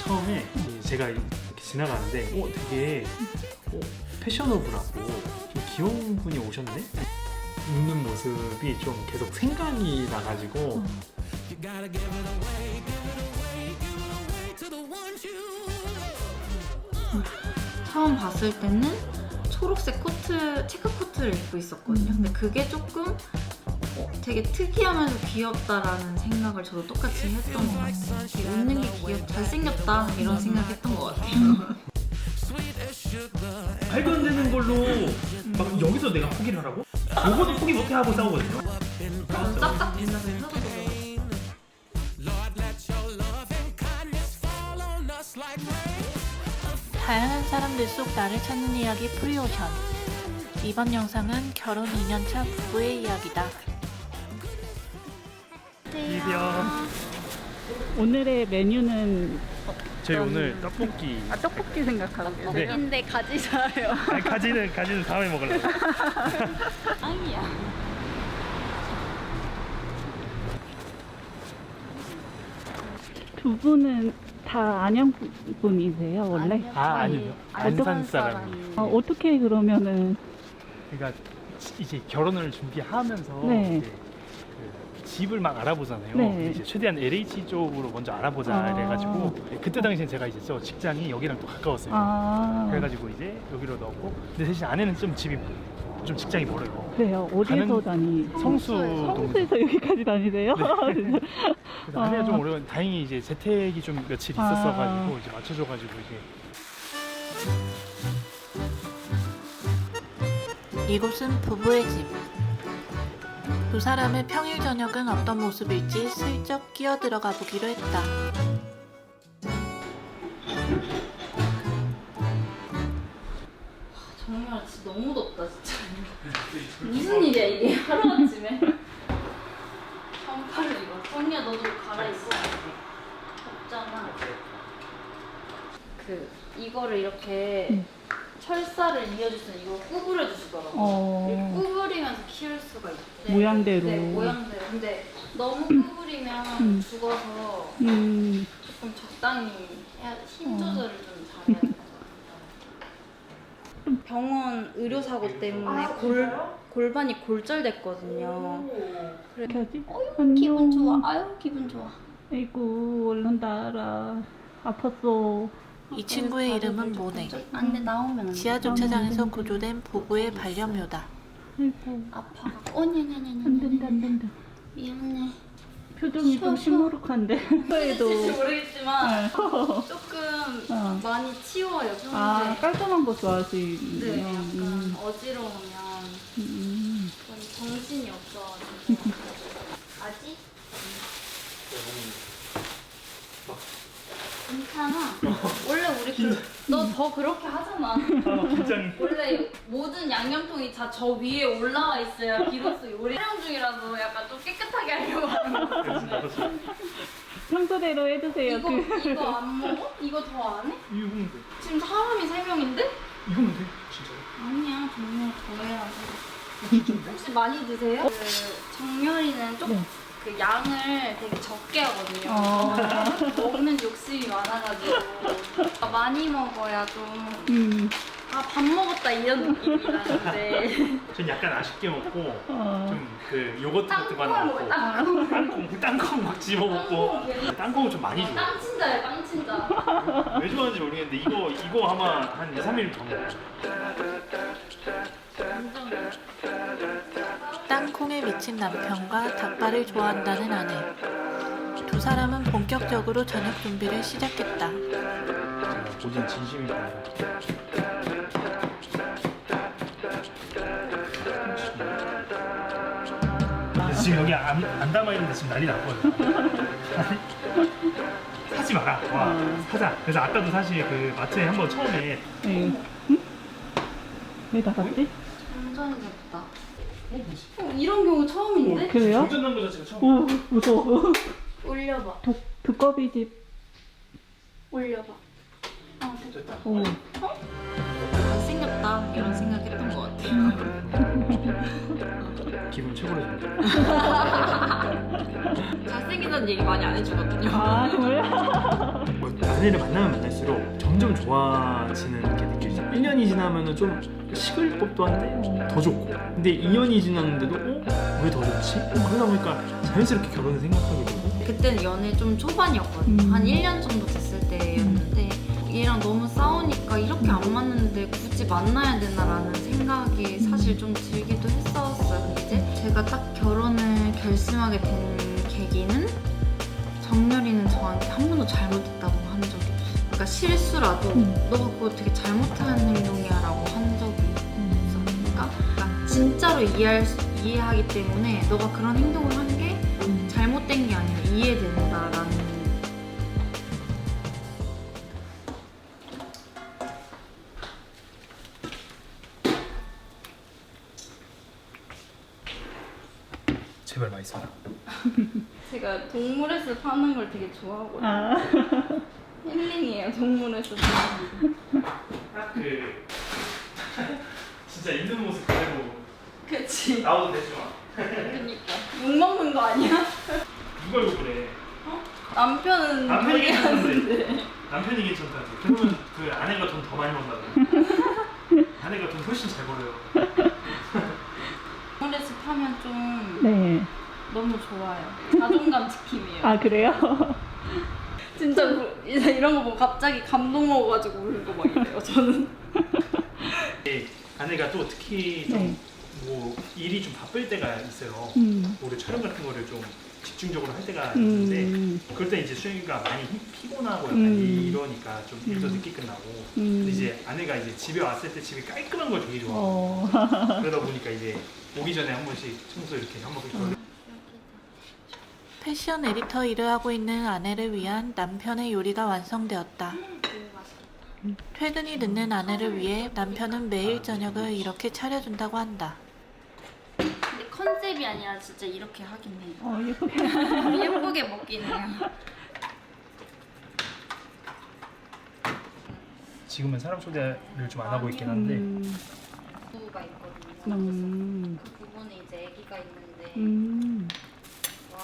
처음에 제가 이렇게 지나가는데 되게 패셔너블하고 좀 귀여운 분이 오셨네? 웃는 모습이 좀 계속 생각이 나가지고 처음 봤을 때는 초록색 코트, 체크 코트를 입고 있었거든요. 근데 그게 조금 되게 특이하면서 귀엽다라는 생각을 저도 똑같이 했던 것 같아요. 되게 웃는 게 잘생겼다 이런 생각했던 것 같아요. 말도 안 되는 걸로 막 여기서 내가 포기를 하라고? 요거도 포기 못해 하고 싸우거든요. 싹싹 빛나서 펴도 되고. 다양한 사람들 속 나를 찾는 이야기 프리오션. 이번 영상은 결혼 2년차 부부의 이야기다. 이병. 오늘의 메뉴는 저희 오늘 떡볶이. 떡볶이 생각하고 계세요? 네. 근데 가지사요. 아니, 가지는 다음에 먹으려고. 아니야. 두 분은 다 안양 분이세요 원래? 아니요. 안산 사람이. 어떻게 그러면은 그러니까 이제 결혼을 준비하면서 네. 이제 그 집을 막 알아보잖아요. 네. 근데 이제 최대한 LH 쪽으로 먼저 알아보자 이래가지고 그때 당시엔 제가 이제 저 직장이 여기랑 또 가까웠어요. 그래가지고 이제 여기로 넣었고 근데 대신 아내는 좀 집이 좀 직장이 멀어요. 그래요? 어디서 가는 다니? 성수동. 성수에서 여기까지 다니세요? 그래서 아내가 좀 오래 다행히 이제 재택이 좀 며칠 있었어가지고 이제 맞춰줘가지고 이게 이곳은 부부의 집. 두 사람의 평일 저녁은 어떤 모습일지 슬쩍 끼어 들어가 보기로 했다. 정말 진짜 너무 덥다 진짜. 무슨 일이야 이게 하루아침에. 청파를 입어. 성리야 너도 갈아입어. 덥잖아. 이거를 이렇게 철사를 이어주시는 이거 구부려 주시더라고요. 이렇게 구부리면서 키울 수가 있대. 모양대로. 네, 모양대로. 근데 너무 구부리면 죽어서 조금 적당히 해야 힘 조절을 좀 잘해야 돼. 병원 의료사고 때문에 골반이 골절됐거든요. 이렇게 하지? 기분 좋아. 아유 기분 좋아. 아이고 얼른 나라. 아팠어. 이 친구의 이름은 모네. 안돼 나오면 안 돼. 지하 주차장에서 구조된 부부의 반려묘다. 아이고 아파. 안 된다 안 된다. 미안해. 표정이 좀 시무룩한데. 무슨일지 모르겠지만 조금 많이 치워요 평소에. 깔끔한 거 좋아하시네요. 네, 약간 어지러우면 좀 정신이 없어가지고. 아직? 괜찮아. 원래 우리 너 더 그렇게 하잖아. 긴장이. 원래 모든 양념통이 다 저 위에 올라와 있어야 비로소 요리 촬영 중이라서 약간 좀 깨끗하게 하려고 하는 거거든요. 평소대로 해주세요. 이거 안 먹어? 이거 더 안 해? 이거면 돼. 지금 사람이 3명인데? 이거면 돼. 진짜로. 아니야 정말 더 해야 돼. 혹시 많이 드세요? 정렬이는 좀 그 양을 되게 적게 하거든요. 먹는 욕심이 많아가지고 많이 먹어야 좀 밥 먹었다 이런 느낌이 나는데. 전 약간 아쉽게 먹고 좀 그 요거트 같은 거 땅콩을 하나 먹어요. 먹고 땅콩 막 집어 먹고 땅콩을 좀 많이 줘. 땅 친자예요 땅 친자. 왜 좋아하는지 모르겠는데 이거 아마 한 2, 3일 더 먹어. 땅콩에 미친 남편과 닭발을 좋아한다는 아내. 두 사람은 본격적으로 저녁 준비를 시작했다. 제가 보진 진심이고. 지금 여기 안 담아있는데 지금 난리 났거든. 사지 마라. 와, 사자. 그래서 아까도 사실 그 마트에 한번 처음에 왜 나갔지? 완전히 덥다. 이런 경우 처음인데? 그래요? 운전한 거 자체가 처음. 오 무서워. 올려봐. 두꺼비 집. 올려봐. 됐다. 오. 잘생겼다 이런 생각했던 것 같아요. 기분 최고로 좋아요. 잘생기다는 얘기 많이 안 해주거든요. 아 정말요? 아내를 만나면 만날수록 점점 좋아지는 게 느껴지죠. 1년이 지나면은 좀 식을 법도 한데 더 좋고, 근데 2년이 지났는데도 왜 더 좋지? 그러다 보니까 자연스럽게 결혼을 생각하게 되고. 그때는 연애 좀 초반이었거든요. 한 1년 정도 됐을 때였는데 얘랑 너무 싸우니까 이렇게 안 맞는데 굳이 만나야 되나라는 생각이 사실 좀 들기도 했었어요. 근데 이제 제가 딱 결혼을 결심하게 된 계기는 정렬이는 저한테 한 번도 잘못했다고 한 적이 없어요. 그러니까 실수라도 너가 그거 되게 잘못한 행동이야 라고 한 적이 없으니까 진짜로 이해하기 때문에 너가 그런 행동을 한 게 잘못된 게 아니라 이해된다라는. 제발 맛있어라. 제가 동물에서 파는 걸 되게 좋아하거든요. 아 힐링이에요, 동물에서 파는 게. 그 진짜 있는 모습 그대로 그치. 나오도 되지 마. 그니까. 욕 먹는 거 아니야? 누가 이거 그래? 남편은 남편이 그렇게 하는데. 남편이 괜찮다지. 그러면 그 아내가 돈 더 많이 번다고. 아내가 돈 훨씬 잘 벌어요. 동물에서 파면 좀 네. 너무 좋아요. 자존감 지킴이에요. 아 그래요? 진짜 이제 이런 거 보고 갑자기 감동 먹어가지고 울고 막 이래요, 저는. 아내가 또 특히 네. 좀 뭐 일이 좀 바쁠 때가 있어요. 올해 촬영 같은 거를 좀 집중적으로 할 때가 있는데 그럴 때 이제 수영이가 많이 피곤하고 약간 이러니까 좀 일도 늦게 끝나고 근데 이제 아내가 이제 집에 왔을 때 집이 깔끔한 걸 되게 좋아하고 그러다 보니까 이제 오기 전에 한 번씩 청소 이렇게 한 번씩 패션 에디터 일을 하고 있는 아내를 위한 남편의 요리가 완성되었다. 퇴근이 늦는 아내를 위해 남편은 매일 저녁을 이렇게 차려준다고 한다. 근데 컨셉이 아니라 진짜 이렇게 하긴 해요. 예쁘게. 예쁘게 먹긴 해요. 지금은 사람 초대를 좀 안 하고 있긴 한데 부부가 있거든요. 그 부분에 이제 아기가 있는데 와.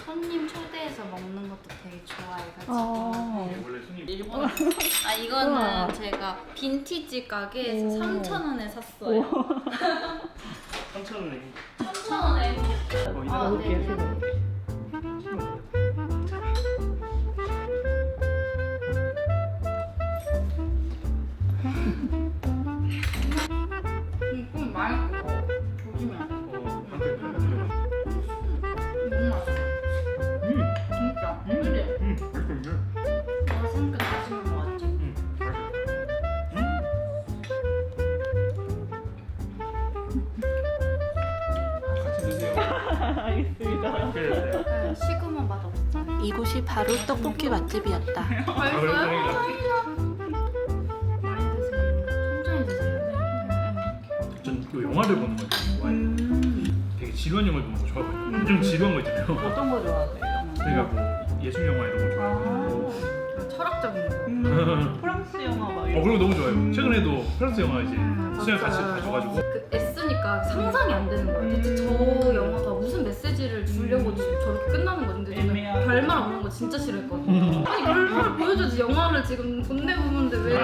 손님 초대해서 먹는 것도 되게 좋아해가지고 원래 손님 일본 이거는 우와. 제가 빈티지 가게에서 3,000원에 샀어요. 3,000원에 3,000원에. 이제 이건 맛있고 조심해야 돼. 너무 맛있어. 진짜. 그래. 맛있겠네. 내가 생각 다시는 거 같지? 같이 드세요. 알겠습니다. 그래야 돼요. 식으면 맛없어. 이곳이 바로 떡볶이 맛집이었다. 맛있어요? 많이 드세요. 천천히 드세요. 전 또 영화를 보는 걸 되게 좋아해요. 되게 지루한 영화 보는 거 좋아하거든요. 좀 지루한 거 있잖아요. 어떤 거 좋아하세요? 그러니까 뭐 예술 영화 이런 거 좋아하고. 철학적인 거. 프랑스 영화 막 그런 거 너무 좋아해요. 최근에도 프랑스 영화 이제 수영 같이 가져가지고 그 S니까 상상이 안 되는 거예요. 대체 저 영화가 무슨 메시지를 주려고 저렇게 끝나는 건데 저는 애매하게. 별말 없는 거 진짜 싫어했거든요. 아니 별말을 보여줘야지. 영화를 지금 돈 내고 보는데 왜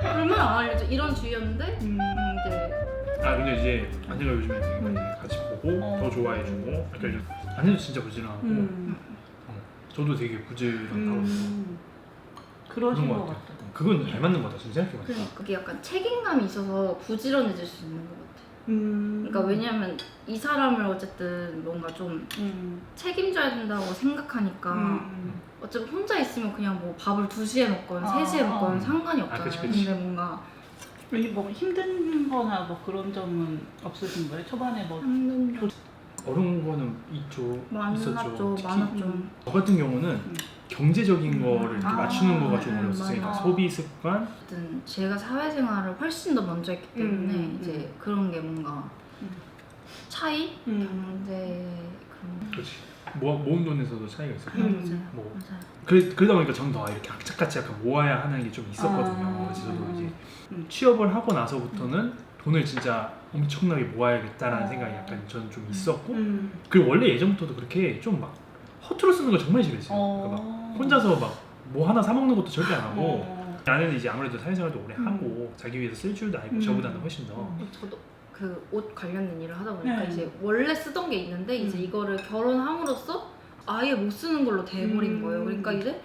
별말 안 알려줘? 이런 주의였는데 이제 근데 이제 아내가 요즘에 되게 많이 같이 보고 더 좋아해주고 그러니까 아내도 진짜 부지런하고 저도 되게 부지런하고 그러신 그런 것 것 같아요. 같아요. 그건 잘 맞는 것 같아. 진짜 생각해보니까. 그러니까 그게 약간 책임감이 있어서 부지런해질 수 있는 것 같아요. 그러니까 왜냐면 이 사람을 어쨌든 뭔가 좀 책임져야 된다고 생각하니까 어차피 혼자 있으면 그냥 뭐 밥을 2시에 먹건 3시에 먹건 상관이 없잖아요. 그치, 그치. 근데 뭔가 이게 뭐 힘든 거나 뭐 그런 점은 없으신 거예요? 초반에 뭐 어려운 거는 있었죠. 많았죠. 특히 많았죠. 저 같은 경우는 경제적인 거를 이렇게 맞추는 거가 좀 맞아. 어려웠어요. 그러니까 소비 습관. 어쨌든 제가 사회생활을 훨씬 더 먼저 했기 때문에 이제 그런 게 뭔가 차이? 경제 그런 그렇지. 모은 돈에서도 차이가 있었고. 맞아요. 뭐 맞아요. 그러다 보니까 저는 더 이렇게 악착같이 약간 모아야 하는 게 좀 있었거든요. 그래서 저도 이제 취업을 하고 나서부터는 돈을 진짜 엄청나게 모아야겠다라는 생각이 약간 저는 좀 있었고 그리고 원래 예전부터도 그렇게 좀 막 허투루 쓰는 거 정말 싫어했어요. 그러니까 막 혼자서 막 뭐 하나 사 먹는 것도 절대 안 하고 나는 이제 아무래도 사회생활도 오래 하고 자기 위해서 쓸 줄도 알고 저보다는 훨씬 더 저도 그 옷 관련된 일을 하다 보니까 네. 이제 원래 쓰던 게 있는데 이제 이거를 결혼함으로써 아예 못 쓰는 걸로 돼버린 거예요. 그러니까 이제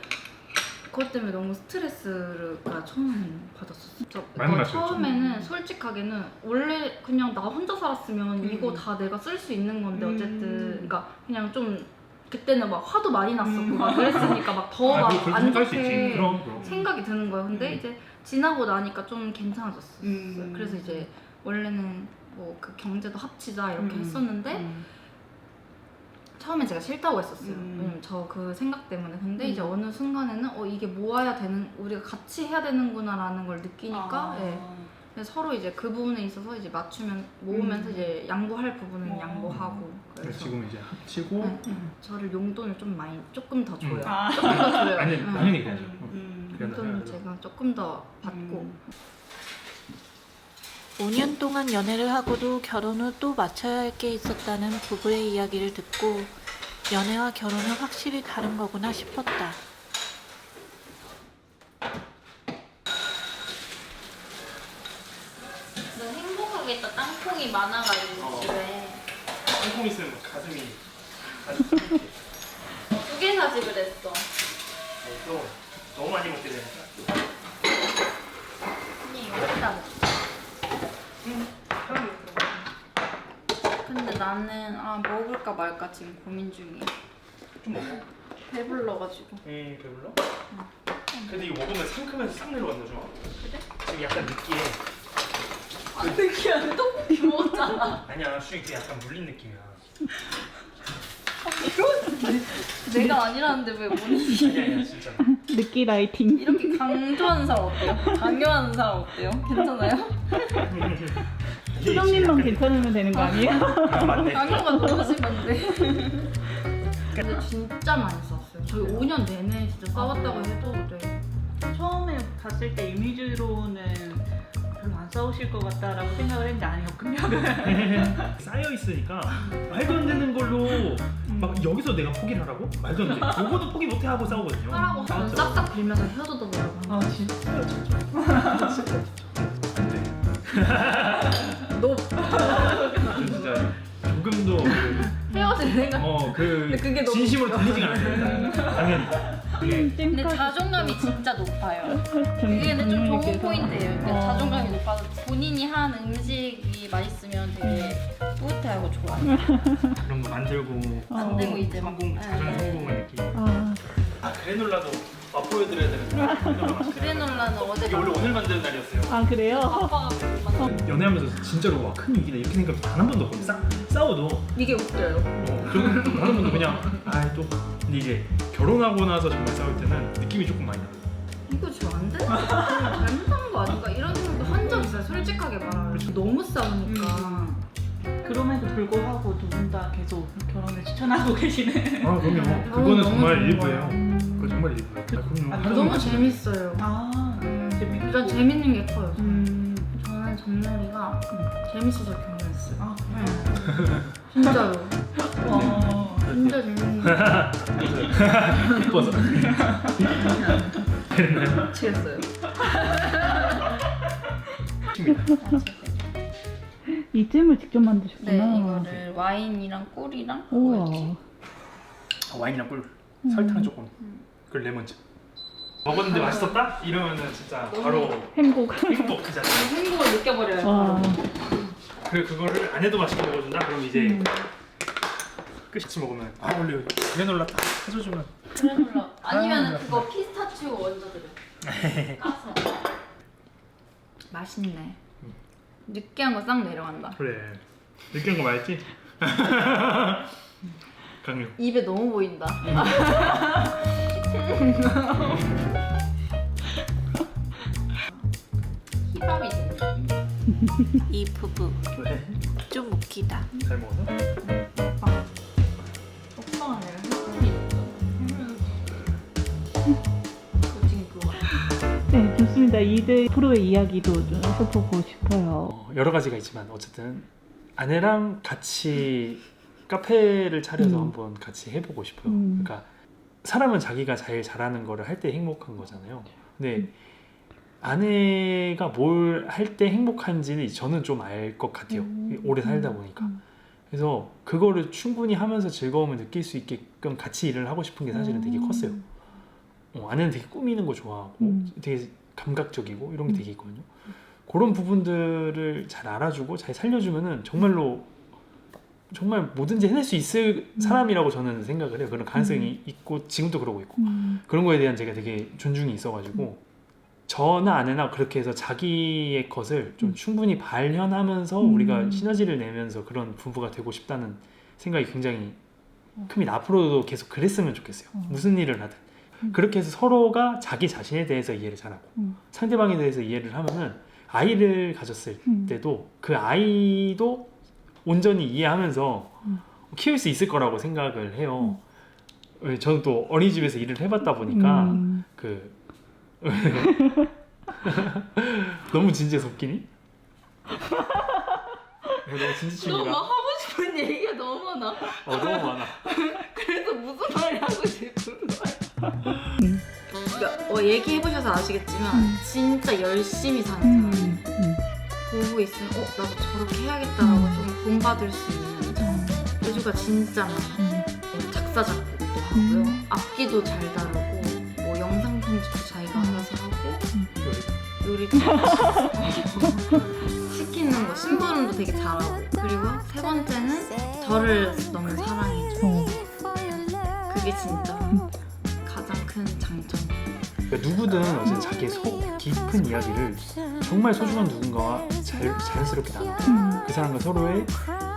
그것 때문에 너무 스트레스를 처음에는 받았었어요. 많이 받았죠. 처음에는 솔직하게는 원래 그냥 나 혼자 살았으면 이거 다 내가 쓸 수 있는 건데 어쨌든 그러니까 그냥 좀 그때는 막 화도 많이 났었고 막 그랬으니까 막 더 막 그렇게 안 생각할 수 있지. 좋게 그럼. 생각이 드는 거예요. 근데 이제 지나고 나니까 좀 괜찮아졌어요. 그래서 이제 원래는 뭐 그 경제도 합치자 이렇게 했었는데 처음에 제가 싫다고 했었어요. 왜냐면 저 그 생각 때문에. 근데 이제 어느 순간에는 이게 모아야 되는, 우리가 같이 해야 되는구나라는 걸 느끼니까 예. 그래서 서로 이제 그 부분에 있어서 이제 맞추면 모으면서 이제 양보할 부분은 양보하고. 그래서 그래서 지금 이제 합치고 저를 용돈을 좀 많이 조금 더 줘요. 아. 조금 더 줘요. 아니 응. 당연히 그래야죠. 용돈을 제가 조금 더 받고. 5년 동안 연애를 하고도 결혼 후 또 맞춰야 할 게 있었다는 부부의 이야기를 듣고 연애와 결혼은 확실히 다른 거구나 싶었다. 너 행복하겠다. 땅콩이 많아가지고 집에 땅콩 있으면 가슴이 두 개 사지 그랬어. 또 너무 많이 먹게 되니까. 언니 이거 여기다 먹자. 근데 나는 먹을까 말까 지금 고민 중이야. 좀 먹어. 배불러가지고. 배불러? 근데 이거 먹으면 상큼해서 싹 내려간다 좋아. 그래? 지금 약간 느끼해. 느끼한 떡볶이 먹었잖아. 아니야 수익 그 약간 물린 느낌이야. 내가 아니라는데 왜 본인이 아니야 진짜. 느끼 라이팅. 이렇게 강조하는 사람 어때요? 강요하는 사람 어때요? 괜찮아요? 수정님만 괜찮으면 되는 거 아니에요? 맞네. 강요가 너무 심한데. 근데 진짜 많이 싸웠어요. 저희 5년 내내 진짜 싸웠다고 해도 돼. 처음에 봤을 때 이미지로는 별로 안 싸우실 것 같다라고 생각을 했는데 아니었군요. 쌓여 있으니까 말도 안 되는 걸로 막 여기서 내가 포기를 하라고? 말도 안 돼. 요거도 포기 못해 하고 싸우거든요. 하라고 하면 진짜. 싹싹 빌면서 헤어져도 보려고. 아 진짜? 안 돼. 너 진짜 조금도 헤어질 생각. 그 그게 너무 진심으로 들리지가 않아요. 당연히. 근데 자존감이 진짜 높아요. 그게 근데 좀 좋은 포인트예요. 그러니까 자존감이 높아서 본인이 한 음식이 맛있으면 되게 뿌듯해하고 좋아요. 그런 거 만들고 만들고 이제 막 성공, 작은 성공을 느끼고. 아 그래놀라도 맛보여드려야 되는데. 그래놀라는 어제 이게 원래 오늘 만드는 날이었어요. 그래요? 아빠가 만든 연애하면서 진짜로 와, 큰 위기다 이렇게 생각 단 한 번도 없거든요. 싸워도 이게 웃겨요. 좀 다른 분도 그냥 또 근데 이제 결혼하고 나서 정말 싸울 때는 느낌이 조금 많이 나요. 이거 지금 안 되나? 잘못한 거 아닌가? 이런 생각도 한 적 있어요. 솔직하게 말하면. 너무 싸우니까. 그럼에도 불구하고 두 분 다 계속 결혼을 추천하고 계시네. 아 그럼요. 너무 그거는 정말 좋은 일부예요. 거예요. 그거 정말 일부예요. 그럼요. 아, 하루 너무 종일 재밌어요. 재밌고. 일단 재밌는 게 커요. 음. 저는 정렬이가 재밌어서 결혼했어요. 아 진짜로. 와. 진짜 재밌는 거. 예뻐서. 미치겠어요. 이 잼을 직접 만드셨구나. 네, 이거를 와인이랑 꿀이랑 우와. 이렇게. 와인이랑 꿀, 설탕 조금, 그리고 레몬즙. 먹었는데 맛있었다? 이러면은 진짜 바로 행복. 행복 그 자체. 행복을 느껴버려요. 와. 그거를 안 해도 맛있게 먹어준다? 그럼 이제 끝이 먹으면 원래 그래놀라 딱 해줘주면 그래놀라. 아니면 그거 피스타치오 얹어드려. 까서. 맛있네. 느끼한 거 싹 내려간다. 그래. 느끼한 거 맛있지? 강력. 입에 너무 보인다. 힙합이지. 이 부부 왜? 좀 웃기다. 잘 먹어서? 오빠가 내가 해주니. 솔직히 그거 같아. 네, 좋습니다. 이들 프로의 이야기도 좀 살펴보고 싶어요. 여러 가지가 있지만 어쨌든 아내랑 같이 카페를 차려서 한번 같이 해보고 싶어요. 그러니까 사람은 자기가 제일 잘하는 거를 할 때 행복한 거잖아요. 근데 아내가 뭘 할 때 행복한지는 저는 좀 알 것 같아요. 오래 살다 보니까. 그래서 그거를 충분히 하면서 즐거움을 느낄 수 있게끔 같이 일을 하고 싶은 게 사실은 되게 컸어요. 아내는 되게 꾸미는 거 좋아하고 되게 감각적이고 이런 게 되게 있거든요. 그런 부분들을 잘 알아주고 잘 살려주면은 정말로 정말 뭐든지 해낼 수 있을 사람이라고 저는 생각을 해요. 그런 가능성이 있고 지금도 그러고 있고 그런 거에 대한 제가 되게 존중이 있어가지고 저나 아내나 그렇게 해서 자기의 것을 좀 충분히 발현하면서 우리가 시너지를 내면서 그런 부부가 되고 싶다는 생각이 굉장히 큽니다. 앞으로도 계속 그랬으면 좋겠어요. 무슨 일을 하든 그렇게 해서 서로가 자기 자신에 대해서 이해를 잘하고 상대방에 대해서 이해를 하면은 아이를 가졌을 때도 그 아이도 온전히 이해하면서 키울 수 있을 거라고 생각을 해요. 저는 또 어린이집에서 일을 해봤다 보니까 그 너무 진지해서 웃기니? 너무 진지충이라. 하고 싶은 얘기가 너무 많아. 너무 많아. 그래서 무슨 말을 하고 싶은 거야? 그러니까 얘기해보셔서 아시겠지만 진짜 열심히 사는 사람 보고 있으면 나도 저렇게 해야겠다라고 좀 본받을 수 있는 점 여주가 진짜 많아요. 작사 작곡도 하고요. 악기도 잘 다루고 뭐 영상 편집도 자기가 알아서 하고 요리도 시키는 거 심부름도 되게 잘하고 그리고 세 번째는 저를 너무 사랑해줘. 그게 진짜 가장 큰 장점이에요. 그러니까 누구든 어제 자기의 속 깊은 이야기를 정말 소중한 누군가와 자연스럽게 나누고 그 사람과 서로의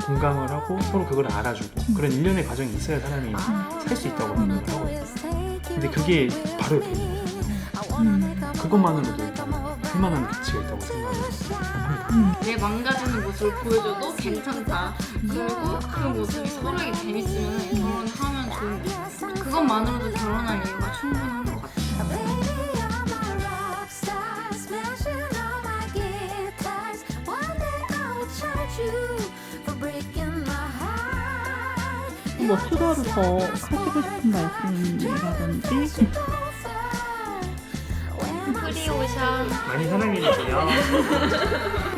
공감을 하고 서로 그걸 알아주고 그런 일련의 과정이 있어야 사람이 살 수 있다고 생각을 하거든요. 근데 그게 바로 옆에 있는 거예요. 그것만으로도 일단 할만한 가치가 있다고 생각을 합니다. 내 망가지는 모습을 보여줘도 괜찮다. 그리고 그 모습이 서로에게 재밌으면 결혼하면 좋은 거. 그것만으로도 결혼할 이유가 충분한 것 같아요. 뭐 추가로 더 하시고 싶은 말씀이라든지 프리오션 많이 사랑해주세요.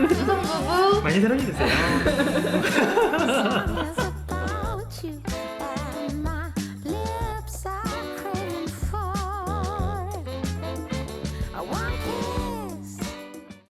수성부부 많이 사랑해주세요.